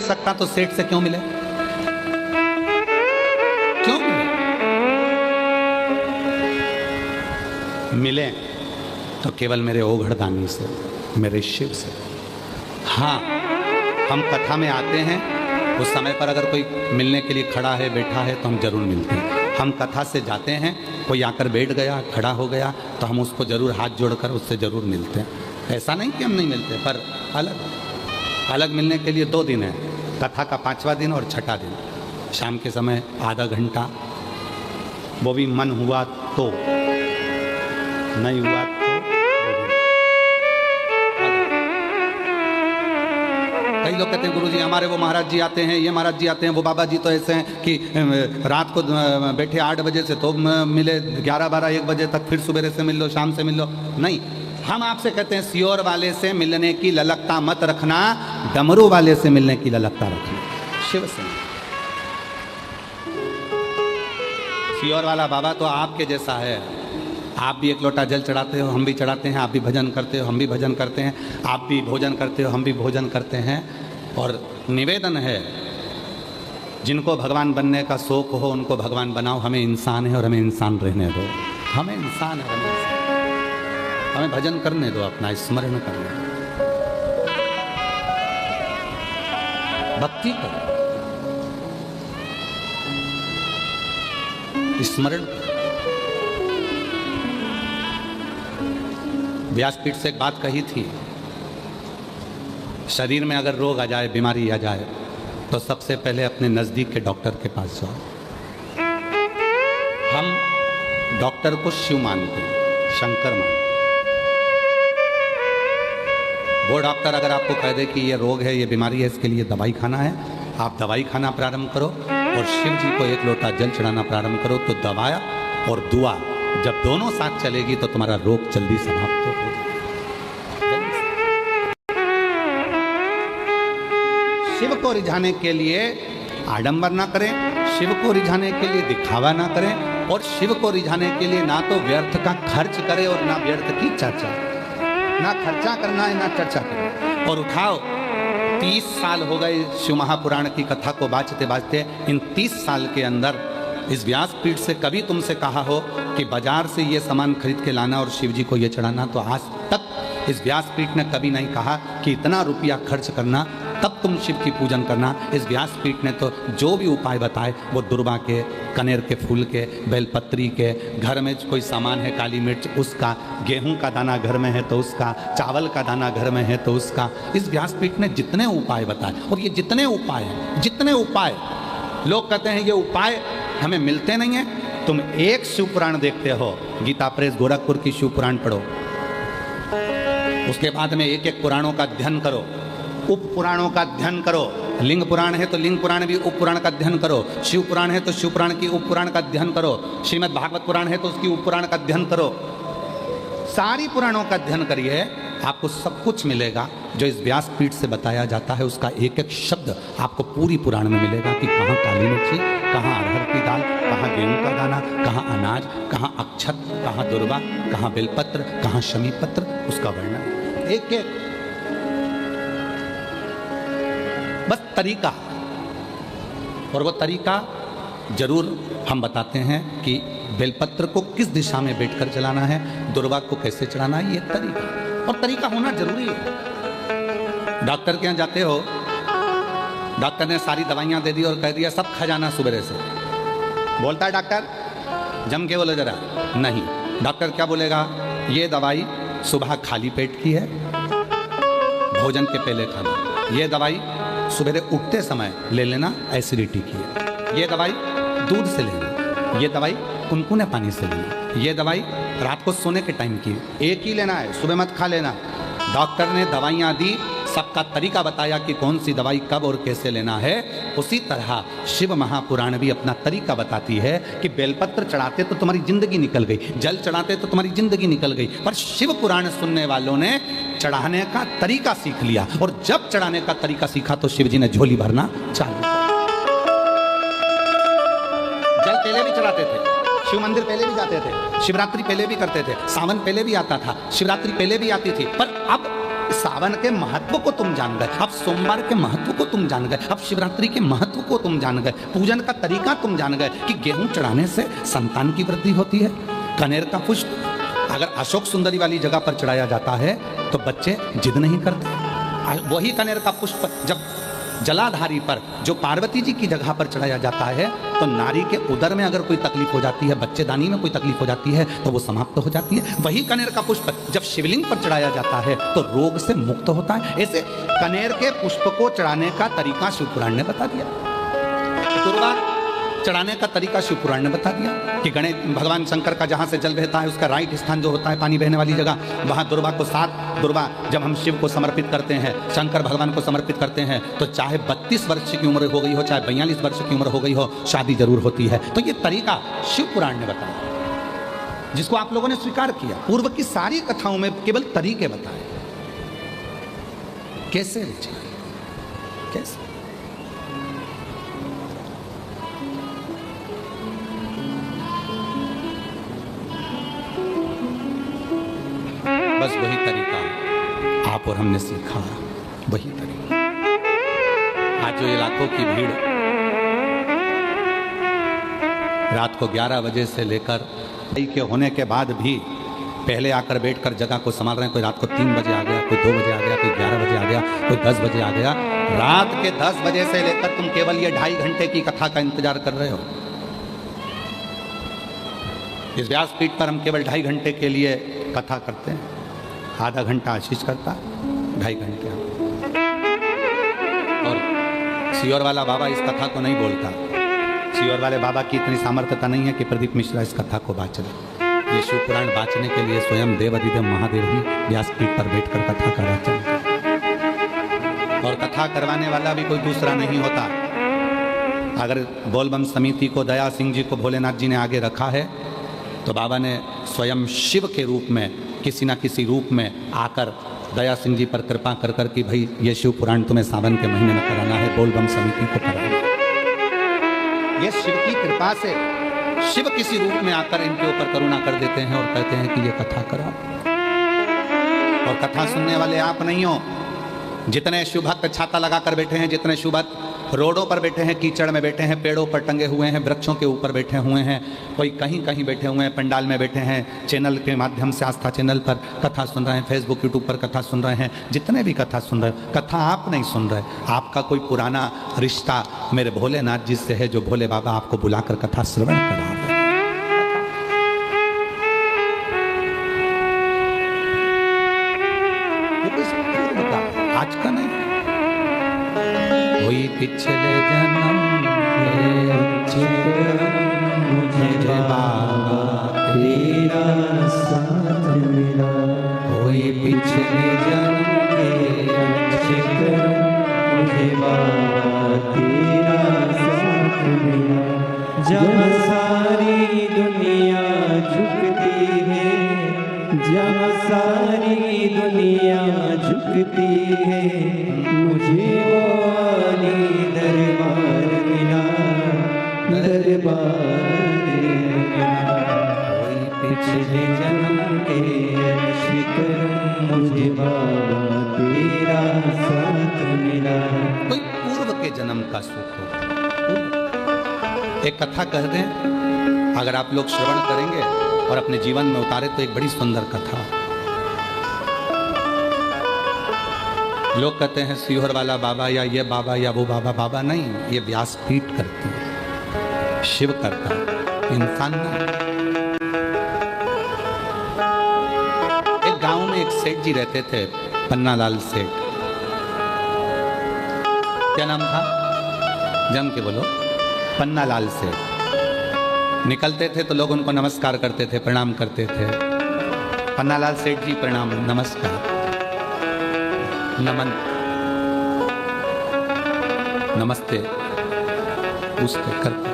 सकता तो सेठ से क्यों मिले? क्यों मिले? तो केवल मेरे ओघड़दानी से, मेरे शिव से। हाँ, हम कथा में आते हैं, उस समय पर अगर कोई मिलने के लिए खड़ा है, बैठा है, तो हम जरूर मिलते हैं। हम कथा से जाते हैं, कोई आकर बैठ गया, खड़ा हो गया, तो हम उसको जरूर हाथ जोड़कर उससे जरूर मिलते हैं। ऐसा नहीं कि हम नहीं मिलते, पर अलग अलग मिलने के लिए 2 दिन है, कथा का 5वां दिन और 6ठा दिन। शाम के समय आधा घंटा, वो भी मन हुआ तो, नहीं हुआ तो। कई लोग कहते हैं गुरुजी हमारे वो महाराज जी आते हैं, ये महाराज जी आते हैं, वो बाबा जी तो ऐसे हैं कि रात को बैठे 8 बजे से तो मिले 11, 12, 1 बजे तक, फिर सुबह से मिल लो, शाम से मिल लो। नहीं, हम आपसे कहते हैं सियोर वाले से मिलने की ललकता मत रखना, डमरू वाले से मिलने की ललकता रखना। शिव से। सियोर वाला बाबा तो आपके जैसा है। आप भी 1 लोटा जल चढ़ाते हो, हम भी चढ़ाते हैं। आप भी भजन करते हो, हम भी भजन करते हैं। आप भी भोजन करते हो, हम भी भोजन करते हैं। और निवेदन है, जिनको भगवान बनने का शौक हो उनको भगवान बनाओ। हमें इंसान है और हमें इंसान रहने दो। हमें इंसान है, हमें भजन करने दो, अपना स्मरण करने दो, भक्ति करो, स्मरण करो। व्यासपीठ से एक बात कही थी, शरीर में अगर रोग आ जाए, बीमारी आ जाए, तो सबसे पहले अपने नज़दीक के डॉक्टर के पास जाओ। हम डॉक्टर को शिव मानते हैं, शंकर मानते हैं। वो डॉक्टर अगर आपको कह दे कि ये रोग है, ये बीमारी है, इसके लिए दवाई खाना है, आप दवाई खाना प्रारंभ करो और शिव जी को 1 लोटा जल चढ़ाना प्रारंभ करो। तो दवा और दुआ जब दोनों साथ चलेगी तो तुम्हारा रोग जल्दी समाप्त हो जाएगा। शिव को रिझाने के लिए आडंबर ना करें, शिव को रिझाने के लिए दिखावा ना करें, और शिव को रिझाने के लिए ना तो व्यर्थ का खर्च करें और ना व्यर्थ की चर्चा। ना खर्चा करना है ना चर्चा करना। और उठाओ, 30 साल हो गए शिव महापुराण की कथा को बाँचते बाँचते। इन 30 साल के अंदर इस व्यासपीठ से कभी तुमसे कहा हो कि बाजार से ये सामान खरीद के लाना और शिव जी को ये चढ़ाना, तो आज तक इस व्यासपीठ ने कभी नहीं कहा कि इतना रुपया खर्च करना तब तुम शिव की पूजन करना। इस व्यासपीठ ने तो जो भी उपाय बताए वो दुर्वा के, कनेर के फूल के, बेलपत्री के, घर में कोई सामान है काली मिर्च उसका, गेहूं का दाना घर में है तो उसका, चावल का दाना घर में है तो उसका। इस व्यासपीठ ने जितने उपाय बताए, और ये जितने उपाय हैं, जितने उपाय लोग कहते हैं ये उपाय हमें मिलते नहीं हैं। तुम एक शिव पुराण देखते हो, गीता प्रेस गोरखपुर की शिव पुराण पढ़ो, उसके बाद में एक एक पुराणों का अध्ययन करो, उप पुराणों का अध्ययन करो। लिंग पुराण है तो लिंग पुराण भी उप पुराण का अध्ययन करो, शिव पुराण है तो शिव पुराण की उप पुराण का अध्ययन करो, श्रीमद् भागवत पुराण है तो उसकी उप पुराण का अध्ययन करो। सारी पुराणों का अध्ययन करिए, आपको सब कुछ मिलेगा जो इस व्यासपीठ से बताया जाता है। उसका एक एक शब्द आपको पूरी पुराण में मिलेगा कि कहाँ काली मिर्ची, कहाँ अरहर की दाल, कहाँ गेहूं का दाना, कहाँ अनाज, कहाँ अक्षत, कहाँ दुर्वा, कहाँ बेलपत्र, कहाँ शमी पत्र, उसका वर्णन एक एक। बस तरीका, और वो तरीका जरूर हम बताते हैं कि बेलपत्र को किस दिशा में बैठकर चलाना है, दुर्वा को कैसे चढ़ाना है, ये तरीका, और तरीका होना जरूरी है। डॉक्टर के यहाँ जाते हो, डॉक्टर ने सारी दवाइयाँ दे दी और कह दिया सब खा जाना सुबह से, बोलता है डॉक्टर जम के बोलो जरा, नहीं, डॉक्टर क्या बोलेगा, ये दवाई सुबह खाली पेट की है, भोजन के पहले खाना, ये दवाई सुबह उठते समय ले लेना, एसिडिटी की है, ये दवाई दूध से लेना, ये दवाई कुनकुने पानी से लेना, ये दवाई रात को सोने के टाइम की, एक ही लेना है, सुबह मत खा लेना। डॉक्टर ने दवाइयाँ दी, सबका तरीका बताया कि कौन सी दवाई कब और कैसे लेना है। उसी तरह शिव महापुराण भी अपना तरीका बताती है कि बेलपत्र चढ़ाते तो तुम्हारी जिंदगी निकल गई, जल चढ़ाते तो तुम्हारी जिंदगी निकल गई, पर शिव पुराण सुनने वालों ने चढ़ाने का तरीका सीख लिया, और जब चढ़ाने का तरीका सीखा तो शिव जी ने झोली भरना चालू किया। जल पहले भी चढ़ाते थे, शिव मंदिर पहले भी जाते थे, शिवरात्रि पहले भी करते थे, सावन पहले भी आता था, शिवरात्रि पहले भी आती थी, पर अब सावन के महत्व को तुम जान गए, अब सोमवार के महत्व को तुम जान गए, अब शिवरात्रि के महत्व को तुम जान गए, पूजन का तरीका तुम जान गए कि गेहूं चढ़ाने से संतान की वृद्धि होती है। कनेर का पुष्प अगर अशोक सुंदरी वाली जगह पर चढ़ाया जाता है तो बच्चे जिद नहीं करते। वही कनेर का पुष्प जब जलाधारी पर, जो पार्वती जी की जगह पर चढ़ाया जाता है, तो नारी के उदर में अगर कोई तकलीफ हो जाती है, बच्चेदानी में कोई तकलीफ हो जाती है, तो वो समाप्त हो जाती है। वही कनेर का पुष्प जब शिवलिंग पर चढ़ाया जाता है तो रोग से मुक्त होता है। ऐसे कनेर के पुष्प को चढ़ाने का तरीका शिव पुराण ने बता दिया। दुर्वा चढ़ाने का तरीका शिव पुराण ने बता दिया कि गणेश भगवान शंकर का जहाँ से जल बहता है उसका राइट स्थान जो होता है पानी बहने वाली जगह, वहाँ दुर्वा को 7 दुर्वा जब हम शिव को समर्पित करते हैं, शंकर भगवान को समर्पित करते हैं, तो चाहे 32 वर्ष की उम्र हो गई हो, चाहे 42 वर्ष की उम्र हो गई हो, शादी जरूर होती है। तो ये तरीका शिव पुराण ने बताया, जिसको आप लोगों ने स्वीकार किया। पूर्व की सारी कथाओं में केवल तरीके बताए, कैसे कैसे। बस वही तरीका आप और हमने सीखा, वही तरीका। आज जो ये लाखों की भीड़ रात को 11 बजे से लेकर के होने के बाद भी पहले आकर बैठकर जगह को संभाल रहे हैं, कोई रात को 3 बजे आ गया, कोई 2 बजे आ गया, कोई 11 बजे आ गया, कोई 10 बजे आ गया। रात के 10 बजे से लेकर तुम केवल ये 2.5 घंटे की कथा का इंतजार कर रहे हो। इस व्यासपीठ पर हम केवल 2.5 घंटे के लिए कथा करते हैं, आधा घंटा आशीष करता, 2.5 घंटे। और सियोर वाला बाबा इस कथा को नहीं बोलता। सियोर वाले बाबा की इतनी सामर्थ्यता नहीं है कि प्रदीप मिश्रा इस कथा को बाँच ले। ये शिव पुराण बाँचने के लिए स्वयं देवाधिदेव महादेव ही व्यासपीठ पर बैठकर कथा का वाचन करते, और कथा करवाने वाला भी कोई दूसरा नहीं होता। अगर बोलबम समिति को दया सिंह जी को भोलेनाथ जी ने आगे रखा है, तो बाबा ने स्वयं शिव के रूप में किसी न किसी रूप में आकर दया सिंह जी पर कृपा कर कर कि भाई ये शिव पुराण तुम्हें सावन के महीने में कराना है, बोलबम समिति को कराना। ये शिव की कृपा से शिव किसी रूप में आकर इनके ऊपर करुणा कर देते हैं और कहते हैं कि ये कथा करा। और कथा सुनने वाले आप नहीं हो। जितने शिव भक्त छाता लगाकर बैठे हैं, जितने शिव भक्त रोडों पर बैठे हैं, कीचड़ में बैठे हैं, पेड़ों पर टंगे हुए हैं, वृक्षों के ऊपर बैठे हुए हैं, कोई कहीं कहीं बैठे हुए हैं, पंडाल में बैठे हैं, चैनल के माध्यम से आस्था चैनल पर कथा सुन रहे हैं, फेसबुक यूट्यूब पर कथा सुन रहे हैं, जितने भी कथा सुन रहे हैं, कथा आप नहीं सुन रहे। आपका कोई पुराना रिश्ता मेरे भोलेनाथ जी से है, जो भोले बाबा आपको बुलाकर कथा श्रवण करा रहे हैं। आज का नहीं, कोई पिछले जन्म मुझे बाबा तेरा साथ मिला, कोई पिछले जन्म मुझे बाबा तेरा साथ मिला। जहाँ सारी दुनिया झुकती है, जहाँ सारी दुनिया झुकती है, मुझे वो वाली दरबार मिला, दरबार मिला। कोई पिछले जन्म के शिकर मुझे बाबा तेरा साथ मिला। कोई पूर्व के जन्म का सुख हो। एक कथा कह दें, अगर आप लोग श्रवण करेंगे और अपने जीवन में उतारे तो एक बड़ी सुंदर कथा। लोग कहते हैं सियोर वाला बाबा या ये बाबा या वो बाबा। बाबा नहीं, ये व्यासपीठ करती है, शिव करता है, इंसान नहीं। एक गांव में एक सेठ जी रहते थे, पन्नालाल सेठ। क्या नाम था? जम के बोलो। पन्नालाल सेठ। निकलते थे तो लोग उनको नमस्कार करते थे, प्रणाम करते थे। पन्नालाल सेठ जी प्रणाम, नमस्कार, नमन, नमस्ते, पूछते करते।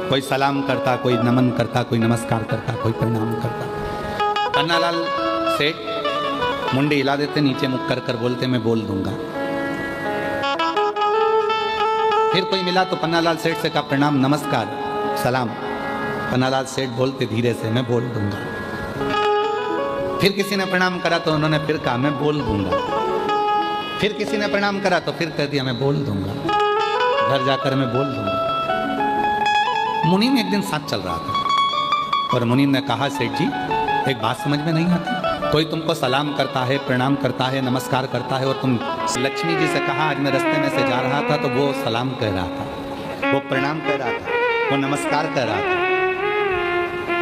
कोई सलाम करता, कोई नमन करता, कोई नमस्कार करता, कोई प्रणाम करता। पन्नालाल सेठ मुंडी हिला देते, नीचे मुख कर कर बोलते मैं बोल दूंगा। फिर कोई मिला तो पन्नालाल सेठ से कहा प्रणाम, नमस्कार, सलाम। पन्नालाल सेठ बोलते धीरे से मैं बोल दूंगा। फिर किसी ने प्रणाम करा तो उन्होंने फिर कहा मैं बोल दूंगा। फिर किसी ने प्रणाम करा तो फिर कह दिया मैं बोल दूंगा, घर जाकर मैं बोल दूंगा। मुनीम एक दिन साथ चल रहा था और मुनीम ने कहा सेठ जी एक बात समझ में नहीं आती, कोई तुमको सलाम करता है, प्रणाम करता है, नमस्कार करता है, और तुम लक्ष्मी जी से कहा आज मैं रास्ते में से जा रहा था तो वो सलाम कह रहा था, वो प्रणाम कह रहा था, वो नमस्कार कह रहा था।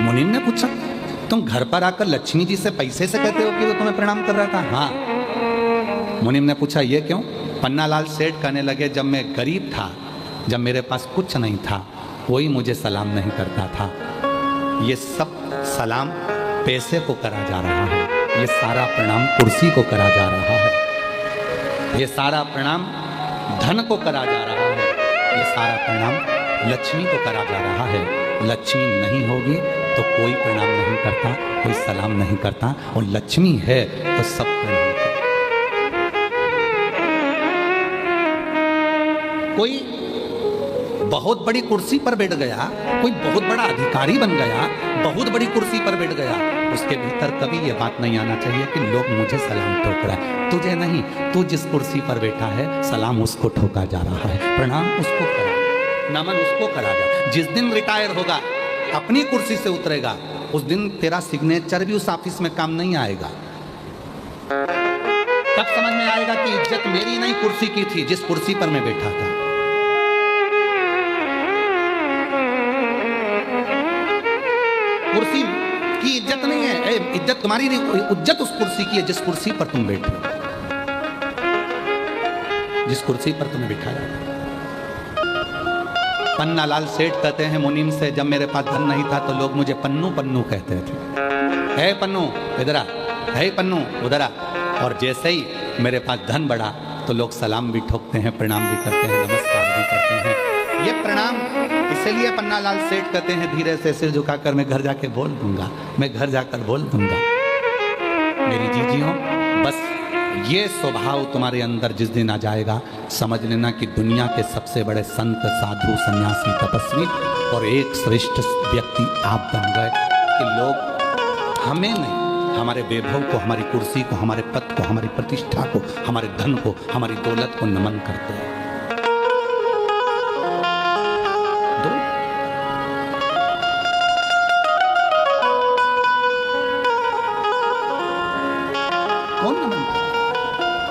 मुनीम ने पूछा तुम घर पर आकर लक्ष्मी जी से पैसे से कहते हो कि वो तुम्हें प्रणाम कर रहा था? हाँ। मुनीम ने पूछा ये क्यों? पन्नालाल सेठ कहने लगे जब मैं गरीब था, जब मेरे पास कुछ नहीं था, कोई मुझे सलाम नहीं करता था, ये सब सलाम पैसे को करा जा रहा है, ये सारा प्रणाम कुर्सी को करा जा रहा है, ये सारा प्रणाम धन को करा जा रहा है, ये सारा प्रणाम लक्ष्मी को करा जा रहा है। लक्ष्मी नहीं होगी तो कोई प्रणाम नहीं करता, कोई सलाम नहीं करता, और लक्ष्मी है तो सब प्रणाम करता। कोई बहुत बड़ी कुर्सी पर बैठ गया, कोई बहुत बड़ा अधिकारी बन गया, बहुत बड़ी कुर्सी पर बैठ गया, उसके भीतर कभी ये बात नहीं आना चाहिए कि लोग मुझे सलाम ठोक रहा है। तुझे नहीं, तू जिस कुर्सी पर बैठा है सलाम उसको ठोका जा रहा है, प्रणाम उसको करा, नमन उसको करा जा। जिस दिन रिटायर होगा, अपनी कुर्सी से उतरेगा, उस दिन तेरा सिग्नेचर भी उस ऑफिस में काम नहीं आएगा। तब समझ में आएगा कि इज्जत मेरी नहीं कुर्सी की थी, जिस कुर्सी पर मैं बैठा था। कुर्सी की इज्जत नहीं है, इज्जत तुम्हारी नहीं, इज्जत उस कुर्सी की है जिस कुर्सी पर तुम बैठे, जिस कुर्सी पर तुम्हें बिठाया। पन्नालाल सेठ कहते हैं मुनीम से जब मेरे पास धन नहीं था तो लोग मुझे पन्नू पन्नू कहते थे, है पन्नू इधर आ, है पन्नू उधर आ, और जैसे ही मेरे पास धन बढ़ा तो लोग सलाम भी ठोकते हैं, प्रणाम भी करते हैं, नमस्कार भी करते हैं। ये प्रणाम इसलिए पन्नालाल सेठ कहते हैं धीरे से सिर झुकाकर मैं घर जाके बोल दूंगा, मैं घर जाकर बोल दूंगा। मेरी जीजियों, बस ये स्वभाव तुम्हारे अंदर जिस दिन आ जाएगा, समझ लेना कि दुनिया के सबसे बड़े संत, साधु, सन्यासी, तपस्वी और एक श्रेष्ठ व्यक्ति आप बन गए कि लोग हमें नहीं, हमारे वैभव को, हमारी कुर्सी को, हमारे पद को, हमारी प्रतिष्ठा को, हमारे धन को, हमारी दौलत को नमन करते हैं।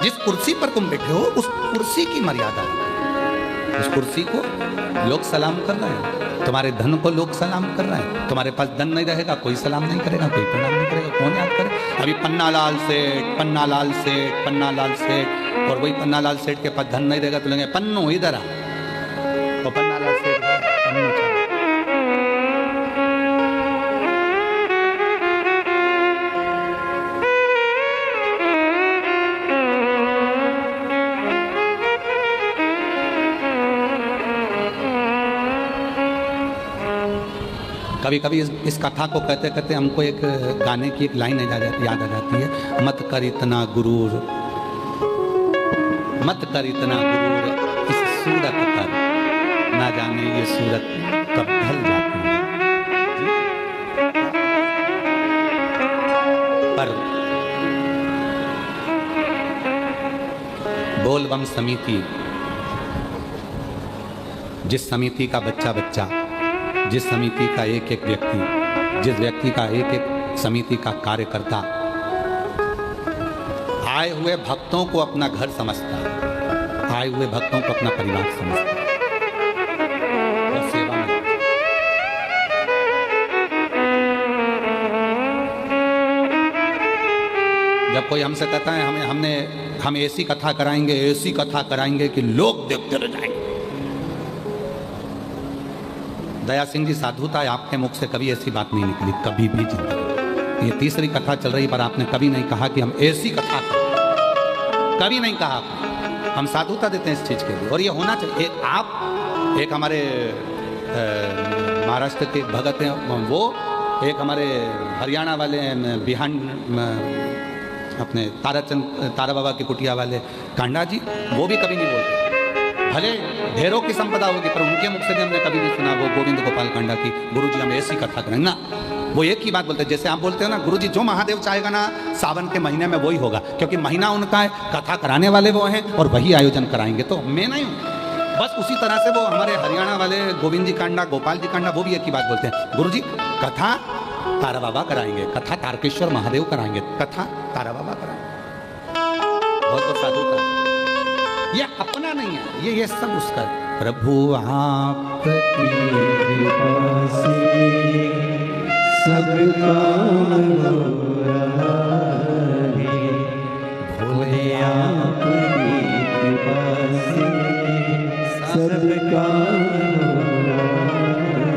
जिस कुर्सी पर तुम बैठे हो उस कुर्सी की मर्यादा है, उस कुर्सी को लोग सलाम कर रहे हैं, तुम्हारे धन को लोग सलाम कर रहे हैं। तुम्हारे पास धन नहीं रहेगा, कोई सलाम नहीं करेगा, कोई प्रणाम नहीं करेगा, कौन याद करे? अभी पन्नालाल सेठ, पन्नालाल सेठ, पन्नालाल सेठ, और वही पन्नालाल सेठ के पास धन नहीं रहेगा तो लेंगे पन्नू इधर आ, तो पन्नालाल सेठ पन्नू चला। कभी कभी इस कथा को कहते कहते हमको एक गाने की एक लाइन याद आ जाती है, मत कर इतना गुरूर, मत कर इतना गुरूर इस सूरत पर, ना जाने ये सूरत कब ढल जाती है। पर बोलबम समिति, जिस समिति का बच्चा बच्चा, जिस समिति का एक एक व्यक्ति, जिस व्यक्ति का एक एक समिति का कार्यकर्ता आए हुए भक्तों को अपना घर समझता है, आए हुए भक्तों को अपना परिवार समझता है और सेवा में। जब कोई हमसे कहता है हम ऐसी कथा कराएंगे, ऐसी कथा कराएंगे कि लोग देखते रह जाएंगे। दया सिंह जी साधु था, आपके मुख से कभी ऐसी बात नहीं निकली, कभी भी जिंदगी। ये तीसरी कथा चल रही पर आपने कभी नहीं कहा कि हम ऐसी कथा करें, कभी नहीं कहा। हम साधुता देते हैं इस चीज के लिए और ये होना चाहिए। आप एक हमारे महाराष्ट्र के भगत हैं, वो एक हमारे हरियाणा वाले बिहान अपने तारा बाबा की कुटिया वाले कांडा जी, वो भी कभी नहीं बोलते। भले ढेरों की संपदा होगी पर उनके मुख से भी हमने कभी नहीं सुना वो गोविंद गोपाल कांडा की गुरु जी हम ऐसी कथा करें ना, वो एक ही बात बोलते हैं, जैसे आप बोलते हो ना गुरुजी जो महादेव चाहेगा ना सावन के महीने में वही होगा, क्योंकि महीना उनका है, कथा कराने वाले वो हैं और वही आयोजन कराएंगे, तो मैं नहीं हूँ। बस उसी तरह से वो हमारे हरियाणा वाले गोविंद जी कांडा, गोपाल जी कांडा, वो भी एक ही बात बोलते हैं, गुरुजी कथा तारा बाबा कराएंगे, कथा तारकेश्वर महादेव कराएंगे, कथा तारा बाबा कराएंगे। बहुत साधु का ये अपना नहीं है, ये सब उसका। प्रभु आपकी कृपा से सब काम हो रहा है, भोले आपकी कृपा से सब काम हो रहा है,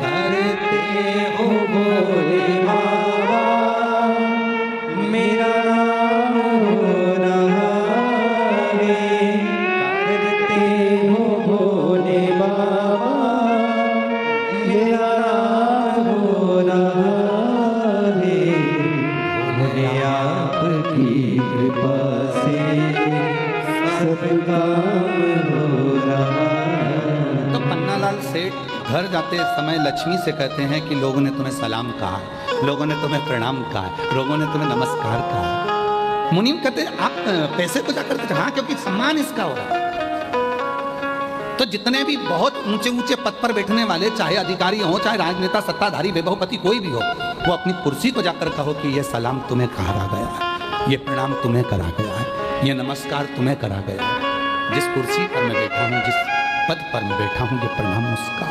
करते हो भोले बाबा मेरा नाम हो रहा है, करते हो भोले बाबा मेरा नाम हो रहा है, भोले आपकी कृपा से सब काम हो रहा है। तो पन्नालाल सेठ घर जाते समय लक्ष्मी से कहते हैं कि लोगों ने तुम्हें सलाम कहा, लोगों ने तुम्हें प्रणाम कहा, लोगों ने तुम्हें नमस्कार कहा। मुनीम कहते हैं आप पैसे को जाकर के, हाँ क्योंकि सम्मान इसका हो रहा है। तो जितने भी बहुत ऊंचे ऊंचे पद पर बैठने वाले, चाहे अधिकारी हो, चाहे राजनेता, सत्ताधारी, वैभवपति कोई भी हो, वो अपनी कुर्सी को जाकर कहो कि ये सलाम तुम्हें कहा गया है, ये प्रणाम तुम्हें करा गया है, ये नमस्कार तुम्हें करा गया है। जिस कुर्सी पर मैं बैठा हूँ, जिस पद पर मैं बैठा हूँ, ये प्रणाम उसका।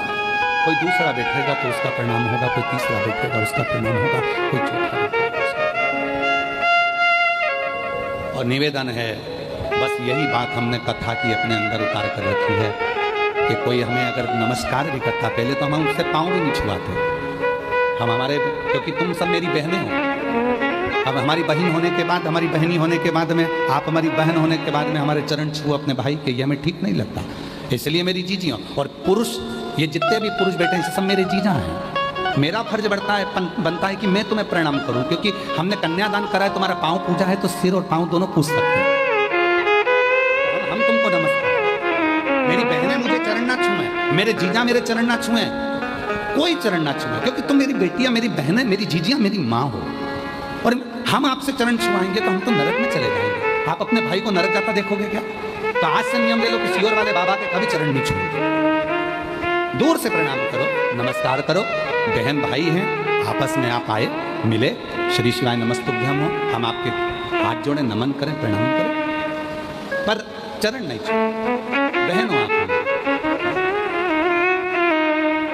कोई दूसरा बैठेगा तो उसका प्रणाम होगा, कोई तीसरा बैठेगा उसका प्रणाम होगा, कोई चौथा बैठेगा उसका। और निवेदन है, बस यही बात हमने कथा की अपने अंदर उतार कर रखी है कि कोई हमें अगर नमस्कार भी करता, पहले तो हम उससे पाँव भी नहीं छुआते। हम हमारे, क्योंकि तुम सब मेरी बहनें हो, अब हमारी बहन होने के बाद, हमारी बहनी होने के बाद में, आप हमारी बहन होने के बाद में हमारे चरण छुओ अपने भाई के, ये हमें ठीक नहीं लगता। इसलिए मेरी जीजियाँ और पुरुष, ये जितने भी पुरुष बैठे हैं सब मेरे जीजा हैं। मेरा फर्ज बनता है कि मैं तुम्हें प्रणाम करूं, क्योंकि हमने कन्यादान करा है, तुम्हारा पाँव पूजा है, तो सिर और पाँव दोनों पूज सकते हैं। हम तुमको नमस्कार, मेरी बहनें मुझे चरण ना छुएं, मेरे जीजा मेरे चरण ना छुएं, कोई चरण ना छुएं, क्योंकि तुम मेरी बेटियां, मेरी बहनें, मेरी जीजियां, मेरी माँ हो। और हम आपसे चरण छुआएंगे तो हम तो नरक में चले जाएंगे। आप अपने भाई को नरक जाता देखोगे क्या? तो आज से नियम ले लो कि सीहोर वाले बाबा के कभी चरण नहीं छूएंगे। दूर से प्रणाम करो, नमस्कार करो, बहन भाई हैं, आपस में आप आए, मिले, श्री शिवाय नमस्तुभ्यम हो, हम आपके हाथ जोड़े, नमन करें, प्रणाम करें, पर चरण नहीं छूए। बहन हो आप,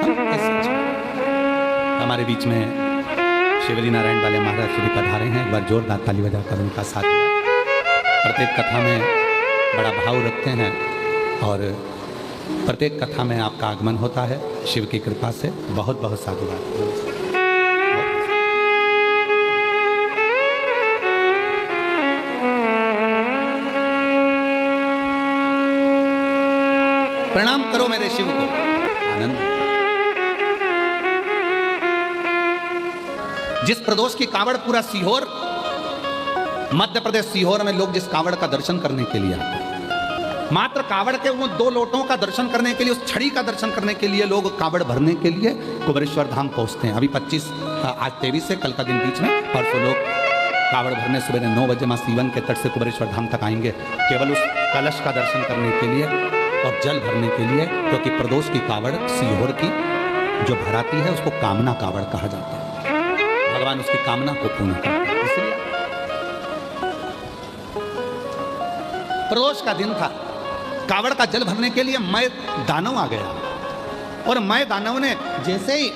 हम कैसे छूए? हमारे बीच में शिवरी नारायण वाले महाराज श्री पधारे हैं, एक बार जोरदार ताली बजाकर उनका साथ। प्रत्येक कथा में बड़ा भाव रखते हैं और प्रत्येक कथा में आपका आगमन होता है शिव की कृपा से। बहुत बहुत साधुवाद। प्रणाम करो मेरे शिव को। आनंद। जिस प्रदोष की कावड़ पूरा सीहोर, मध्य प्रदेश सीहोर में लोग जिस कावड़ का दर्शन करने के लिए आते हैं, मात्र कावड़ के वो 2 लोटों का दर्शन करने के लिए, उस छड़ी का दर्शन करने के लिए लोग कावड़ भरने के लिए कुबेरेश्वर धाम पहुंचते हैं। अभी 25, आज 23 से कल का दिन बीच में, परसों लोग कावड़ भरने सुबह 9 बजे मां सीवन के तट से कुबेरेश्वर धाम तक आएंगे, केवल उस कलश का दर्शन करने के लिए और जल भरने के लिए, क्योंकि प्रदोष की कावड़ सीहोर की जो भराती है उसको कामना कावड़ कहा जाता है। भगवान उसकी कामना को पूर्ण करते हैं। इसलिए प्रदोष का दिन था, कावड़ का जल भरने के लिए मैं दानव आ गया, और मैं दानव ने जैसे ही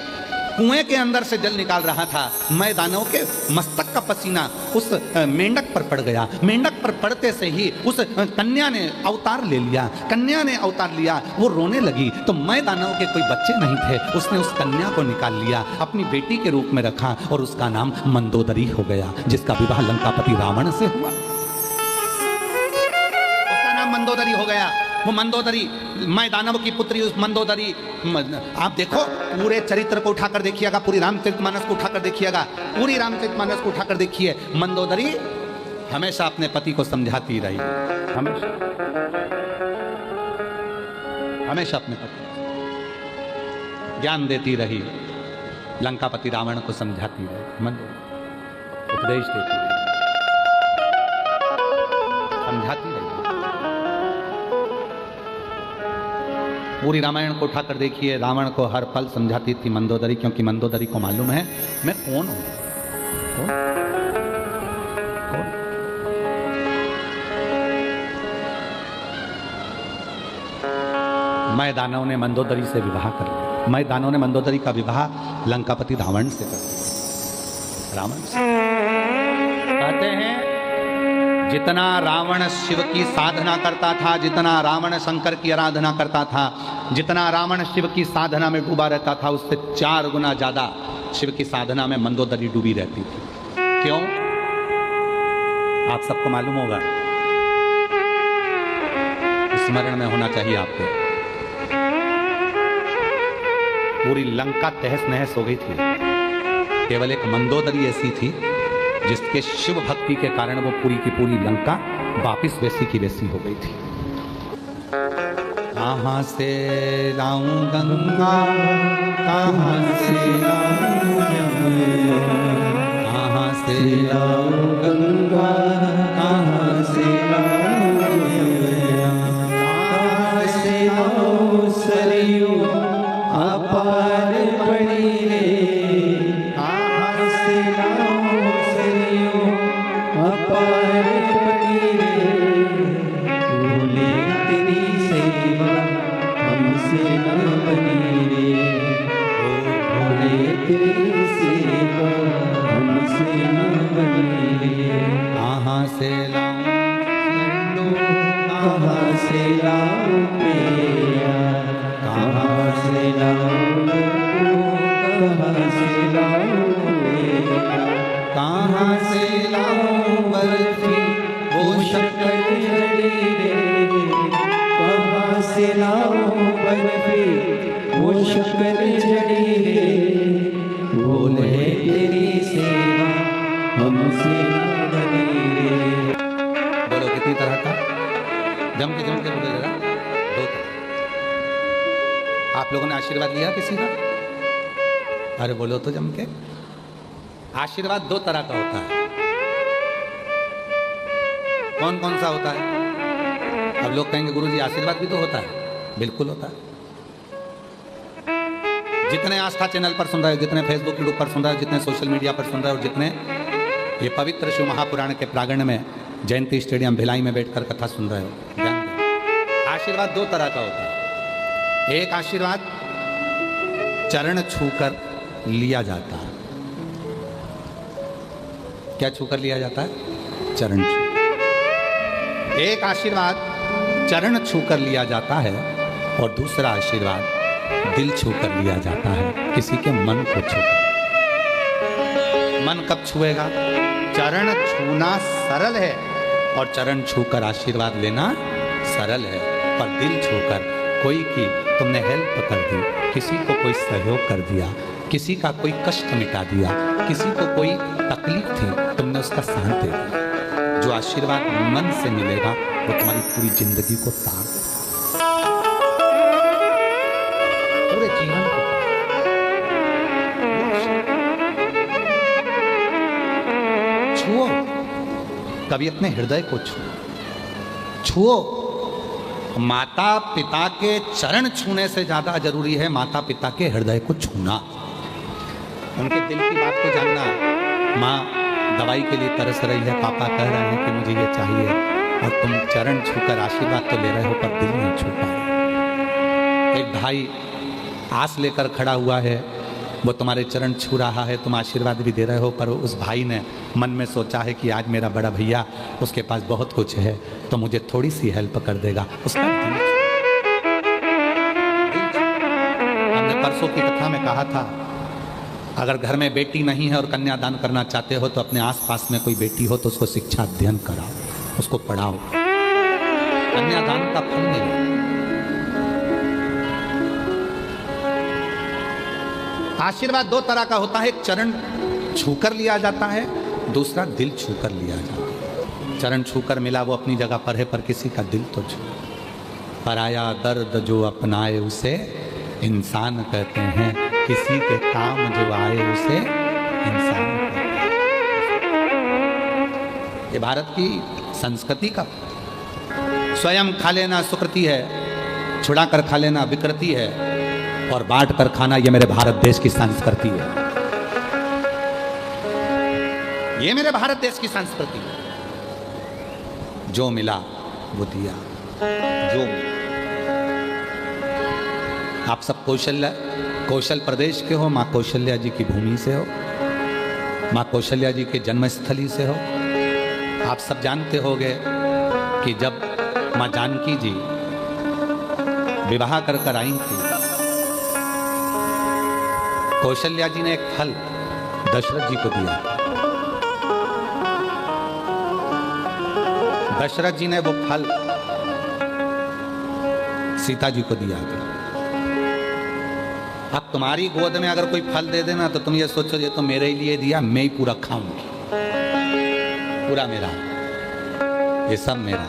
कुएं के अंदर से जल निकाल रहा था, मैं दानव के मस्तक का पसीना उस मेंढक पर पड़ गया। मेंढक पर पड़ते से ही उस कन्या ने अवतार ले लिया। कन्या ने अवतार लिया, वो रोने लगी, तो मैं दानव के कोई बच्चे नहीं थे, उसने उस कन्या को निकाल लिया, अपनी बेटी के रूप में रखा, और उसका नाम मंदोदरी हो गया, जिसका विवाह लंकापति रावण से हुआ। उसका नाम मंदोदरी हो गया। वो मंदोदरी, मैं दानव की पुत्री उस मंदोदरी, आप देखो पूरे चरित्र को उठाकर देखिएगा, पूरी रामचरितमानस को उठाकर देखिएगा, पूरी रामचरितमानस को उठाकर देखिए, मंदोदरी हमेशा अपने पति को समझाती रही, हमेशा हमेशा अपने पति ज्ञान देती रही, लंकापति रावण को समझाती रहे, उपदेश देती रहे, समझाती रही। पूरी रामायण को उठाकर देखिए, रावण को हर पल समझाती थी मंदोदरी, क्योंकि मंदोदरी को मालूम है मैं कौन हूं। मैं दानव ने मंदोदरी से विवाह कर लिया। मैं दानव ने मंदोदरी का विवाह लंकापति रावण से कर दिया। रावण से कहते हैं जितना रावण शिव की साधना करता था, जितना रावण शंकर की आराधना करता था, जितना रावण शिव की साधना में डूबा रहता था, उससे 4 गुना ज्यादा शिव की साधना में मंदोदरी डूबी रहती थी। क्यों? आप सबको मालूम होगा, स्मरण में होना चाहिए आपको। पूरी लंका तहस नहस हो गई थी, केवल एक मंदोदरी ऐसी थी जिसके शिव भक्ति के कारण वो पूरी की पूरी लंका वापिस वैसी की वैसी हो गई थी। कहां से लाऊं गंगा, कहां से लाऊं यमुना, कहां से लाऊं गंगा, कहां से लाऊं यमुना, कहां से लाऊं सरयू अपार पड़ी रे, कहां से लाऊं सरयू अपार पड़ी रे, भूले तेरी सेवा हमसे न बनी रे, भूले तेरी सेवा हमसे न बनी रे, कहां से लाऊं लड्डू, कहां से लाऊं पेड़ा, कहां से लाऊं लड्डू, कहां से लाऊं पेड़ा, कहां से लाऊं बर्फी वो शक्कर जड़ी रे, कहां से लाऊं बर्फी वो शक्कर जड़ी रे, बोले तेरी सेवा हमसे न बनी रे। बोलो कितनी तरह का? जम के बोले जरा। 2 तरह। आप लोगों ने आशीर्वाद लिया किसी का? अरे बोलो तो जम के। आशीर्वाद 2 तरह का होता है। कौन कौन सा होता है? अब लोग कहेंगे गुरुजी आशीर्वाद भी तो होता है। बिल्कुल होता है। जितने आस्था चैनल पर सुन रहे हो, जितने फेसबुक यूट्यूब पर सुन रहे हो, जितने सोशल मीडिया पर सुन रहे हो, जितने ये पवित्र शिव महापुराण के प्रांगण में जयंती स्टेडियम भिलाई में बैठकर कथा सुन रहे हो, आशीर्वाद 2 तरह का होता है। एक आशीर्वाद चरण छूकर लिया जाता है। क्या छूकर लिया जाता है? चरण छू। एक आशीर्वाद चरण छूकर लिया जाता है और दूसरा आशीर्वाद दिल छूकर लिया जाता है, किसी के मन को छूकर। मन कब छुएगा? चरण छूना सरल है और चरण छूकर आशीर्वाद लेना सरल है, पर दिल छूकर कोई की तुमने हेल्प कर दी, किसी को कोई सहयोग कर दिया, किसी का कोई कष्ट मिटा दिया, किसी को कोई तकलीफ थी, तुमने उसका साथ दे दिया। जो आशीर्वाद मन से मिलेगा वो तुम्हारी पूरी जिंदगी को तार देगा, पूरे जीवन को। छुओ, कभी अपने हृदय को छुओ। माता पिता के चरण छूने से ज्यादा जरूरी है माता पिता के हृदय को छूना, उनके दिल की बात को जानना। माँ दवाई के लिए तरस रही है, पापा कह रहे हैं कि मुझे ये चाहिए, और तुम चरण छूकर आशीर्वाद तो ले रहे हो पर दिल नहीं छू पा रहे। एक भाई आस लेकर खड़ा हुआ है, वो तुम्हारे चरण छू रहा है, तुम आशीर्वाद भी दे रहे हो, पर उस भाई ने मन में सोचा है कि आज मेरा बड़ा भैया, उसके पास बहुत कुछ है तो मुझे थोड़ी सी हेल्प कर देगा। उसका हमने परसों की कथा में कहा था, अगर घर में बेटी नहीं है और कन्यादान करना चाहते हो तो अपने आसपास में कोई बेटी हो तो उसको शिक्षा अध्ययन कराओ, उसको पढ़ाओ, कन्यादान का फल मिले। आशीर्वाद 2 तरह का होता है, एक चरण छूकर लिया जाता है, दूसरा दिल छूकर लिया जाता है। चरण छूकर मिला वो अपनी जगह पर है, पर किसी का दिल तो छू। पराया दर्द जो अपनाए उसे इंसान कहते हैं, किसी के काम जो आए उसे इंसान कहते हैं। ये भारत की संस्कृति का, स्वयं खा लेना सुकृति है, छुड़ा कर खा लेना विकृति है, और बांट कर खाना ये मेरे भारत देश की संस्कृति है। ये मेरे भारत देश की संस्कृति है। जो मिला वो दिया, जो मिला। आप सब कौशल प्रदेश के हो, माँ कौशल्या जी की भूमि से हो, माँ कौशल्या जी के जन्मस्थली से हो। आप सब जानते होंगे कि जब माँ जानकी जी विवाह कर कर आई थी, कौशल्या जी ने एक फल दशरथ जी को दिया। दशरथ जी ने वो फल सीता जी को दिया। अब तुम्हारी गोद में अगर कोई फल दे देना तो तुम ये सोचो ये तो मेरे ही लिए दिया, मैं ही पूरा खाऊंगी, पूरा मेरा, ये सब मेरा।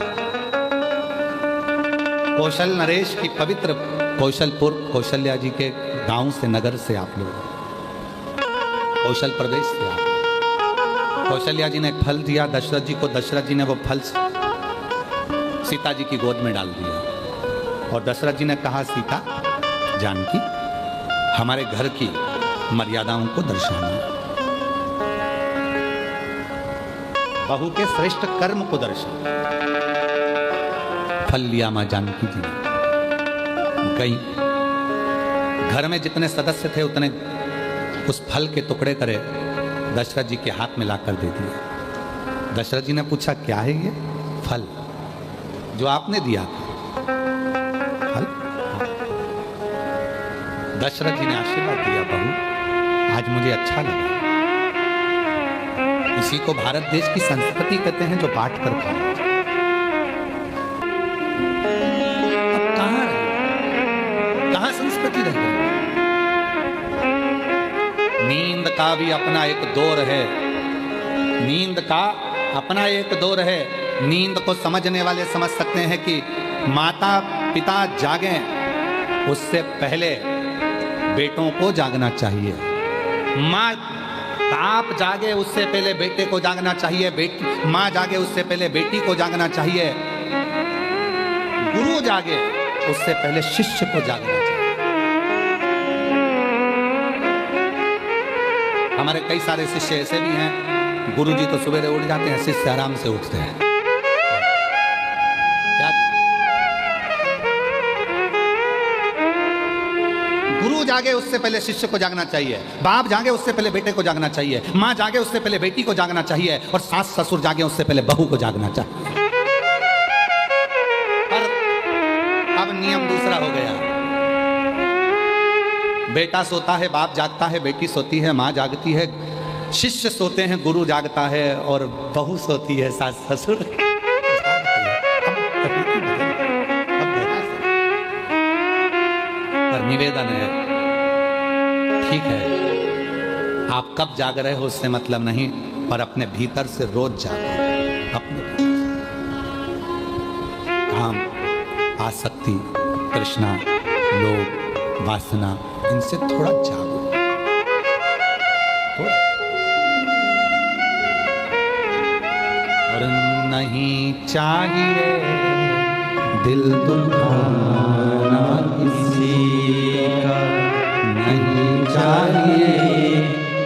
कौशल नरेश की पवित्र कौशलपुर, कौशल्या जी के गांव से, नगर से आप लोग, कौशल प्रदेश से आप। कौशल्या जी ने एक फल दिया दशरथ जी को, दशरथ जी ने वो फल सीता जी की गोद में डाल दिया, और दशरथ जी ने कहा, सीता जानकी हमारे घर की मर्यादाओं को दर्शाना, बहू के श्रेष्ठ कर्म को दर्शाना। फल लिया मां जानकी जी ने, गई, घर में जितने सदस्य थे उतने उस फल के टुकड़े करे दशरथ जी के हाथ में लाकर दे दिए। दशरथ जी ने पूछा, क्या है ये फल जो आपने दिया था? फल? दशरथ जी ने आशीर्वाद दिया, बहू आज मुझे अच्छा लगा। इसी को भारत देश की संस्कृति कहते हैं, जो बांट कर खाना। अब कहां संस्कृति रह गई? नींद का भी अपना एक दौर है, नींद का अपना एक दौर है। नींद को समझने वाले समझ सकते हैं कि माता पिता जागें उससे पहले बेटों को जागना चाहिए, माँ आप जागे उससे पहले बेटे को जागना चाहिए, माँ जागे उससे पहले बेटी को जागना चाहिए, गुरु जागे उससे पहले शिष्य को जागना चाहिए। हमारे कई सारे शिष्य ऐसे भी हैं, गुरु जी तो सवेरे उठ जाते हैं, शिष्य आराम से उठते हैं। गुरु जागे उससे पहले शिष्य को जागना चाहिए, बाप जागे उससे पहले बेटे को जागना चाहिए, माँ जागे उससे पहले बेटी को जागना चाहिए, और सास ससुर जागे उससे पहले बहू को जागना चाहिए। पर अब नियम दूसरा हो गया, बेटा सोता है, बाप जागता है, बेटी सोती है, माँ जागती है, शिष्य सोते हैं, गुरु जागता है, और बहू सोती है, सास ससुर। पर निवेदन है, ठीक है आप कब जाग रहे हो उससे मतलब नहीं, पर अपने भीतर से रोज जागो। अपने काम, आसक्ति, तृष्णा, लोभ, वासना, इनसे थोड़ा जागो, थोड़ा। और नहीं चाहिए दिल दुखाना किसी का, नहीं चाहिए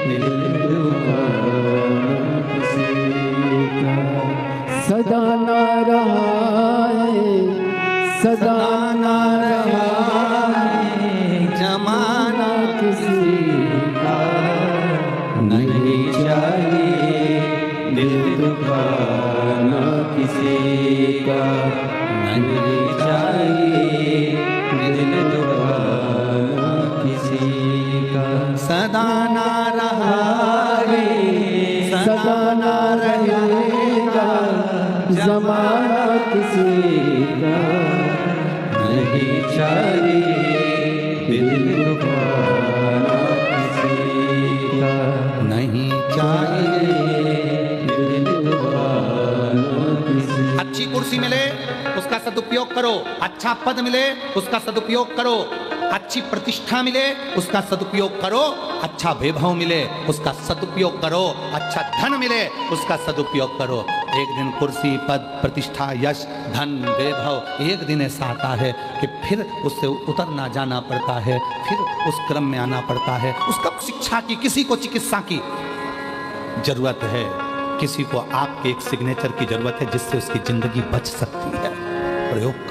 दिल दुखाना किसी का। सदा ना रहा है, सदा ना रहा है जमाना किसी का, नहीं चाहिए दिल दुखाना किसी का, नहीं चाहिए दिल दुखाना किसी का। सदा ना रहा है, सदा ना रहेगा जमाना किसी का, नहीं चाहिए दिल दुखाना किसी का, नहीं चाहिए दिल दुखाना किसी का। अच्छी कुर्सी मिले उसका सदुपयोग करो, अच्छा पद मिले उसका सदुपयोग करो, अच्छी प्रतिष्ठा मिले उसका सदुपयोग करो, अच्छा वैभव मिले उसका सदुपयोग करो, अच्छा धन मिले उसका सदुपयोग करो। एक दिन कुर्सी, पद, प्रतिष्ठा, यश, धन, वैभव एक दिन ऐसा आता है कि फिर उससे उतरना जाना पड़ता है, फिर उस क्रम में आना पड़ता है। उसका शिक्षा की, किसी को चिकित्सा की जरूरत है, किसी को आपके एक सिग्नेचर की जरूरत है जिससे उसकी जिंदगी बच सकती है। प्रयोग